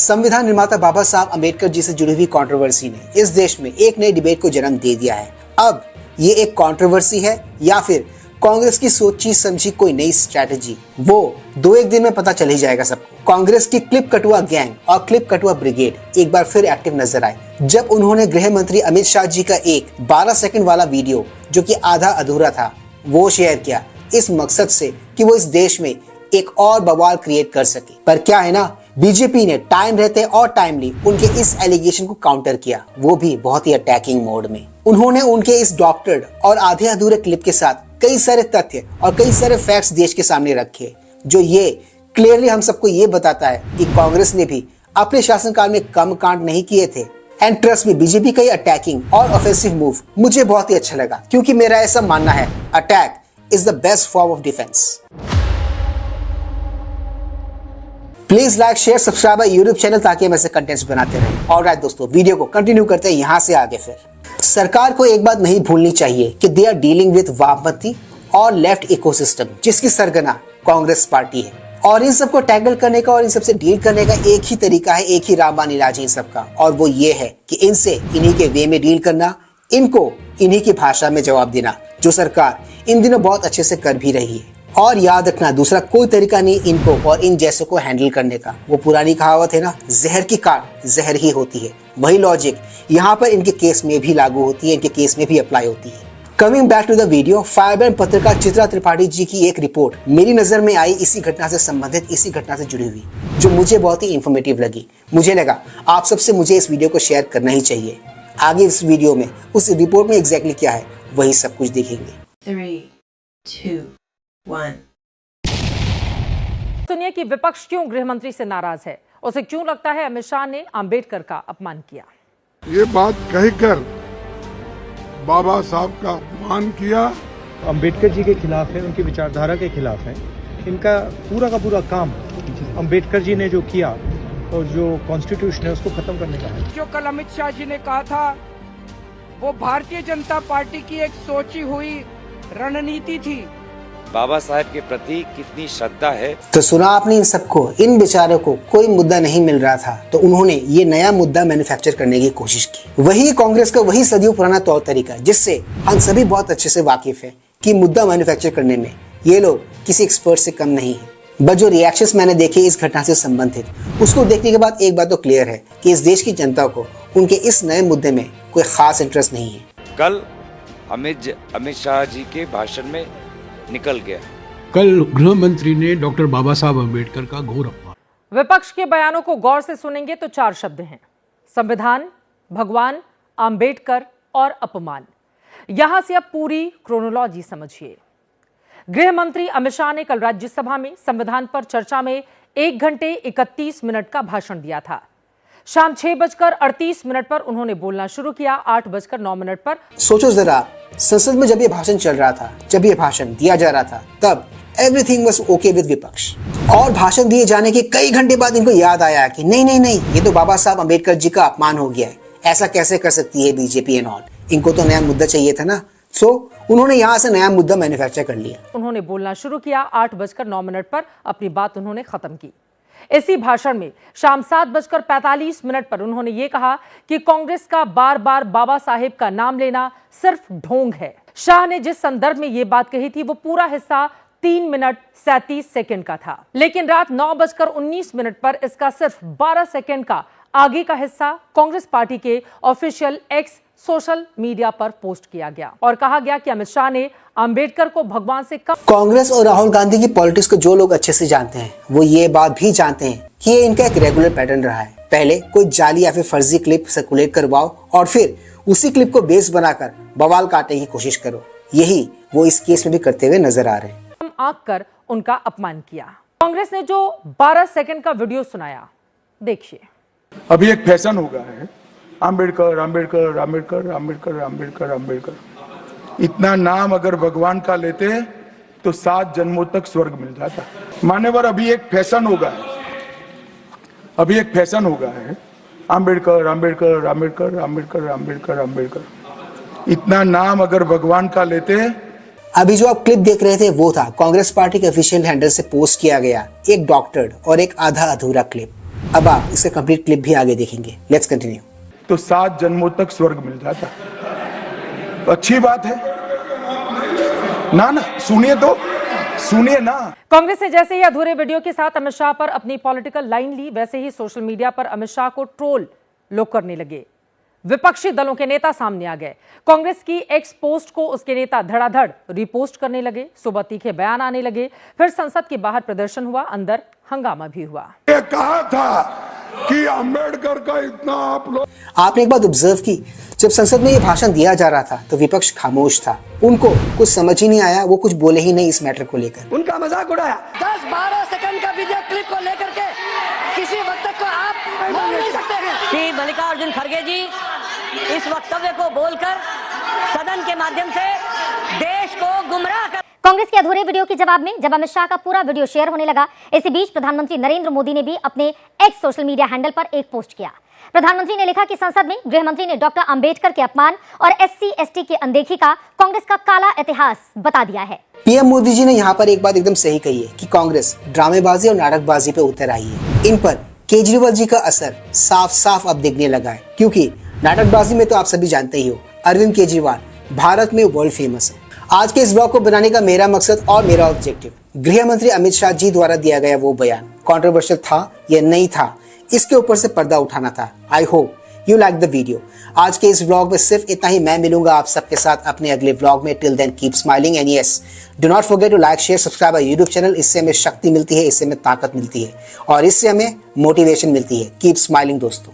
संविधान निर्माता बाबा साहब अम्बेडकर जी से जुड़ी हुई कंट्रोवर्सी ने इस देश में एक नई डिबेट को जन्म दे दिया है। अब ये एक कंट्रोवर्सी है या फिर कांग्रेस की सोची समझी कोई नई स्ट्रैटेजी, वो 2-1 दिन में पता चल ही जाएगा सबको। कांग्रेस की क्लिप कटुआ गैंग और क्लिप कटुआ ब्रिगेड एक बार फिर एक्टिव नजर आए जब उन्होंने गृह मंत्री अमित शाह जी का एक 12 सेकंड वाला वीडियो जो कि आधा अधूरा था वो शेयर किया, इस मकसद से कि वो इस देश में एक और बवाल क्रिएट कर सके। पर क्या है ना, बीजेपी ने टाइम रहते और टाइमली उनके इस एलिगेशन को काउंटर किया, वो भी बहुत ही अटैकिंग मोड में। उन्होंने उनके इस डॉक्टर्ड और आधे अधूरे क्लिप के साथ कई सारे तथ्य और कई सारे फैक्ट्स देश के सामने रखे, जो ये क्लियरली हम सबको ये बताता है कि कांग्रेस ने भी अपने शासनकाल में कम कांड नहीं किए थे। एंड ट्रस्ट में बीजेपी का ये अटैकिंग और ऑफेंसिव मूव मुझे बहुत ही अच्छा लगा, क्योंकि मेरा ऐसा मानना है attack is the best form of defence. Please like share subscribe my YouTube channel ताकि हम ऐसे कंटेंट्स बनाते रहें। ऑलराइट दोस्तों, वीडियो को कंटिन्यू करते हैं यहाँ से आगे। फिर सरकार को एक बात नहीं भूलनी चाहिए कि दे आर डीलिंग विद वामपंथी और लेफ्ट इकोसिस्टम, जिसकी सरगना कांग्रेस पार्टी है। और इन सबको टैकल करने का और इन सबसे डील करने का एक ही तरीका है, एक ही रामबाण इलाज है इन सबका, और वो ये है कि इनसे इन्हीं के वे में डील करना, इनको इन्हीं की भाषा में जवाब देना, जो सरकार इन दिनों बहुत अच्छे से कर भी रही है। और याद रखना, दूसरा कोई तरीका नहीं इनको और इन जैसों को हैंडल करने का। वो पुरानी कहावत है ना, जहर की काट जहर ही होती है, वही लॉजिक यहाँ पर इनके केस में भी लागू होती है, इनके केस में भी अप्लाई होती है। Coming back to the video, firebrand पत्रकार चित्रा त्रिपाठी जी की एक रिपोर्ट मेरी नजर में आई इसी घटना से संबंधित, इसी घटना से जुड़ी हुई, जो मुझे बहुत ही इंफॉर्मेटिव लगी। मुझे लगा आप सबसे मुझे इस वीडियो को शेयर करना ही चाहिए। आगे इस वीडियो में उस रिपोर्ट में एग्जैक्टली क्या है वही सब कुछ देखेंगे। 3, 2, 1। सुनिए कि विपक्ष क्यों गृह मंत्री से नाराज है, उसे क्यों लगता है अमित शाह ने अंबेडकर का अपमान किया। ये बात कहकर बाबा साहब का अपमान किया। अंबेडकर जी के खिलाफ है, उनकी विचारधारा के खिलाफ है। इनका पूरा का पूरा काम अंबेडकर जी ने जो किया और जो कॉन्स्टिट्यूशन है उसको खत्म करने का है। जो कल अमित शाह जी ने कहा था वो भारतीय जनता पार्टी की एक सोची हुई रणनीति थी। बाबा साहब के प्रति कितनी श्रद्धा है। तो सुना आपने इन सबको, इन बेचारों को कोई मुद्दा नहीं मिल रहा था तो उन्होंने ये नया मुद्दा मैन्युफैक्चर करने की कोशिश की। वही कांग्रेस का वही सदियों पुराना तौर तरीका, जिससे हम सभी बहुत अच्छे से वाकिफ हैं कि मुद्दा मैन्युफैक्चर करने में ये लोग किसी एक्सपर्ट से कम नहीं है। बट जो रिएक्शंस मैंने देखे इस घटना से संबंधित, उसको देखने के बाद एक बात तो क्लियर है कि इस देश की जनता को उनके इस नए मुद्दे में कोई खास इंटरेस्ट नहीं है। कल अमित शाह जी के भाषण में निकल गया। कल गृह मंत्री ने डॉक्टर बाबा साहब अम्बेडकर का घोर अपमान। विपक्ष के बयानों को गौर से सुनेंगे तो 4 शब्द हैं: संविधान, भगवान, अंबेडकर और अपमान। यहां से अब पूरी क्रोनोलॉजी समझिए। गृह मंत्री अमित शाह ने कल राज्यसभा में संविधान पर चर्चा में 1 घंटे 31 मिनट का भाषण दिया था। शाम 6:38 पर उन्होंने बोलना शुरू किया। 8:09 पर सोचो जरा, संसद में जब ये भाषण चल रहा था, जब ये भाषण दिया जा रहा था, तब एवरीथिंग वाज ओके विद विपक्ष। और भाषण दिए जाने के कई घंटे बाद इनको याद आया कि नहीं, ये तो बाबा साहब अम्बेडकर जी का अपमान हो गया है, ऐसा कैसे कर सकती है बीजेपी एंड ऑल। इनको तो नया मुद्दा चाहिए था ना, सो उन्होंने यहाँ से नया मुद्दा मैन्युफैक्चर कर लिया। उन्होंने बोलना शुरू किया। 8:09 पर अपनी बात उन्होंने खत्म की। इसी भाषण में शाम 7:45 पर उन्होंने ये कहा कि कांग्रेस का बार बार बाबा साहेब का नाम लेना सिर्फ ढोंग है। शाह ने जिस संदर्भ में ये बात कही थी वो पूरा हिस्सा 3 मिनट 37 सेकंड का था, लेकिन रात 9:19 पर इसका सिर्फ 12 सेकंड का आगे का हिस्सा कांग्रेस पार्टी के ऑफिशियल एक्स सोशल मीडिया पर पोस्ट किया गया और कहा गया कि अमित शाह ने अंबेडकर को भगवान से कम। कांग्रेस और राहुल गांधी की पॉलिटिक्स को जो लोग अच्छे से जानते हैं वो ये बात भी जानते हैं कि ये इनका एक रेगुलर पैटर्न रहा है। पहले कोई जाली या फिर फर्जी क्लिप सर्कुलेट करवाओ और फिर उसी क्लिप को बेस बनाकर बवाल काटने की कोशिश करो। यही वो इस केस में भी करते हुए नजर आ रहे हैं। आंख कर उनका अपमान किया। कांग्रेस ने जो 12 सेकंड का वीडियो सुनाया, देखिए। अभी एक फैशन हो गया है, अंबेडकर अंबेडकर अंबेडकर अंबेडकर अंबेडकर अंबेडकर। इतना नाम अगर भगवान का लेते तो 7 जन्मों तक स्वर्ग मिल जाता। मान्यवर, अभी एक फैशन हो गया है, अभी एक फैशन हो गया है, अंबेडकर अंबेडकर अंबेडकर अंबेडकर अंबेडकर अंबेडकर। इतना नाम अगर भगवान का लेते। अभी जो आप क्लिप देख रहे थे वो था कांग्रेस पार्टी के ऑफिशियल हैंडल से पोस्ट किया गया एक डॉक्टर्ड और एक आधा अधूरा क्लिप। अब आप इसका कंप्लीट क्लिप भी आगे देखेंगे। Let's continue. तो 7 जन्मों तक स्वर्ग मिल जाता। तो अच्छी बात है ना। सुनिए ना। कांग्रेस ने जैसे ही अधूरे वीडियो के साथ अमित शाह पर अपनी पॉलिटिकल लाइन ली, वैसे ही सोशल मीडिया पर अमित शाह को ट्रोल लोग करने लगे। विपक्षी दलों के नेता सामने आ गए। कांग्रेस की एक्स पोस्ट को उसके नेता धड़ाधड़ रिपोस्ट करने लगे। सुबह तीखे बयान आने लगे। फिर संसद के बाहर प्रदर्शन हुआ, अंदर हंगामा भी हुआ। ये कहा था कि अंबेडकर का इतना आप लोग। आपने एक बात ऑब्जर्व की, जब संसद में ये भाषण दिया जा रहा था तो विपक्ष खामोश था। उनको कुछ समझ ही नहीं आया, वो कुछ बोले ही नहीं इस मैटर को लेकर। उनका मजाक उड़ाया। 10-12 सेकंड का वीडियो क्लिप को लेकर के किसी वक्तव्य को आप बोल नहीं सकते हैं। श्री मल्लिकार्जुन खड़गे जी इस वक्तव्य को बोलकर सदन के माध्यम से देश को गुमराह कर। कांग्रेस के अधूरे वीडियो के जवाब में जब अमित शाह का पूरा वीडियो शेयर होने लगा, इसी बीच प्रधानमंत्री नरेंद्र मोदी ने भी अपने एक्स सोशल मीडिया हैंडल पर एक पोस्ट किया। प्रधानमंत्री ने लिखा कि संसद में गृह मंत्री ने डॉक्टर अंबेडकर के अपमान और SC/ST की अनदेखी का कांग्रेस का काला इतिहास बता दिया है। पीएम मोदी जी ने यहाँ पर एक बात एकदम सही कही है कि कांग्रेस ड्रामेबाजी और नाटकबाजी पे उतर आई है। इन पर केजरीवाल जी का असर साफ साफ अब दिखने लगा है, क्योंकि नाटकबाजी में तो आप सभी जानते ही हो, अरविंद केजरीवाल भारत में वर्ल्ड फेमस है। आज के इस ब्लॉग को बनाने का मेरा मकसद और मेरा ऑब्जेक्टिव गृह मंत्री अमित शाह जी द्वारा दिया गया वो बयान कंट्रोवर्शियल था या नहीं था, इसके ऊपर से पर्दा उठाना था। I hope you like the video. आज के इस व्लॉग में सिर्फ इतना ही। मैं मिलूंगा आप सबके साथ अपने अगले व्लॉग में। Till then keep smiling and yes do not forget to like share subscribe our YouTube channel. इससे हमें शक्ति मिलती है, इससे हमें ताकत मिलती है और इससे हमें मोटिवेशन मिलती है। कीप स्माइलिंग दोस्तों।